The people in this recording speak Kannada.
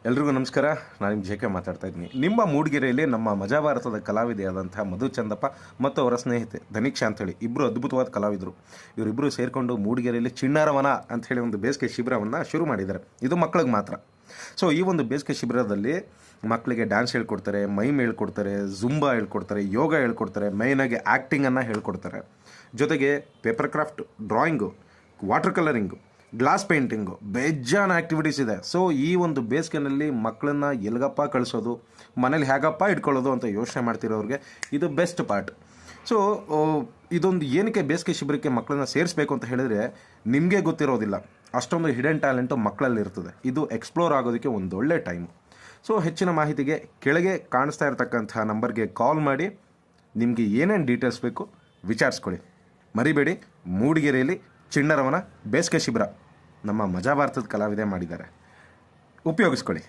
ಎಲ್ರಿಗೂ ನಮಸ್ಕಾರ. ನಾನು ನಿಮ್ಮ ಜೆ ಕೆ ಮಾತಾಡ್ತಾ ಇದ್ದೀನಿ. ನಿಮ್ಮ ಮೂಡಿಗೆರೆಯಲ್ಲಿ ನಮ್ಮ ಮಜಾ ಭಾರತದ ಕಲಾವಿದೆಯಾದಂಥ ಮಧು ಚಂದಪ್ಪ ಮತ್ತು ಅವರ ಸ್ನೇಹಿತೆ ಧನಿಕ್ಷಾ ಅಂಥೇಳಿ ಇಬ್ಬರು ಅದ್ಭುತವಾದ ಕಲಾವಿದರು. ಇವರಿಬ್ಬರು ಸೇರಿಕೊಂಡು ಮೂಡಿಗೆರೆಯಲ್ಲಿ ಚಿಣ್ಣಾರವನ ಅಂಥೇಳಿ ಒಂದು ಬೇಸಿಗೆ ಶಿಬಿರವನ್ನು ಶುರು ಮಾಡಿದ್ದಾರೆ. ಇದು ಮಕ್ಕಳಿಗೆ ಮಾತ್ರ. ಸೊ ಈ ಒಂದು ಬೇಸಿಗೆ ಶಿಬಿರದಲ್ಲಿ ಮಕ್ಕಳಿಗೆ ಡ್ಯಾನ್ಸ್ ಹೇಳ್ಕೊಡ್ತಾರೆ, ಮೈಮ್ ಹೇಳ್ಕೊಡ್ತಾರೆ, ಜುಂಬಾ ಹೇಳ್ಕೊಡ್ತಾರೆ, ಯೋಗ ಹೇಳ್ಕೊಡ್ತಾರೆ, ಮೈನಾಗಿ ಆ್ಯಕ್ಟಿಂಗನ್ನು ಹೇಳ್ಕೊಡ್ತಾರೆ. ಜೊತೆಗೆ paper craft, drawing, water colouring, glass painting, ಬೇಜಾನ್ ಆ್ಯಕ್ಟಿವಿಟೀಸ್ ಇದೆ. ಸೊ ಈ ಒಂದು ಬೇಸಿಗೆನಲ್ಲಿ ಮಕ್ಕಳನ್ನ ಎಲ್ಗಪ್ಪ ಕಳಿಸೋದು, ಮನೇಲಿ ಹೇಗಪ್ಪ ಇಟ್ಕೊಳ್ಳೋದು ಅಂತ ಯೋಚನೆ ಮಾಡ್ತಿರೋರಿಗೆ ಇದು ಬೆಸ್ಟ್ ಪಾರ್ಟ್. ಸೊ ಇದೊಂದು ಏನಕ್ಕೆ ಬೇಸಿಗೆ ಶಿಬಿರಕ್ಕೆ ಮಕ್ಕಳನ್ನ ಸೇರಿಸ್ಬೇಕು ಅಂತ ಹೇಳಿದರೆ, ನಿಮಗೆ ಗೊತ್ತಿರೋದಿಲ್ಲ ಅಷ್ಟೊಂದು ಹಿಡನ್ ಟ್ಯಾಲೆಂಟು ಮಕ್ಕಳಲ್ಲಿ ಇರ್ತದೆ. ಇದು ಎಕ್ಸ್ಪ್ಲೋರ್ ಆಗೋದಕ್ಕೆ ಒಂದು ಒಳ್ಳೆ ಟೈಮು. ಸೊ ಹೆಚ್ಚಿನ ಮಾಹಿತಿಗೆ ಕೆಳಗೆ ಕಾಣಿಸ್ತಾ ಇರತಕ್ಕಂಥ ನಂಬರ್ಗೆ ಕಾಲ್ ಮಾಡಿ ನಿಮಗೆ ಏನೇನು ಡೀಟೇಲ್ಸ್ ಬೇಕು ವಿಚಾರಿಸ್ಕೊಳ್ಳಿ. ಮರಿಬೇಡಿ, ಮೂಡಿಗೆರೆಯಲ್ಲಿ ಚಿಣ್ಣರವನ ಬೇಸಿಗೆ ಶಿಬಿರ ನಮ್ಮ ಮಜಾ ಭಾರತದ ಕಲಾವಿದೆ ಮಾಡಿದ್ದಾರೆ. ಉಪಯೋಗಿಸ್ಕೊಳ್ಳಿ.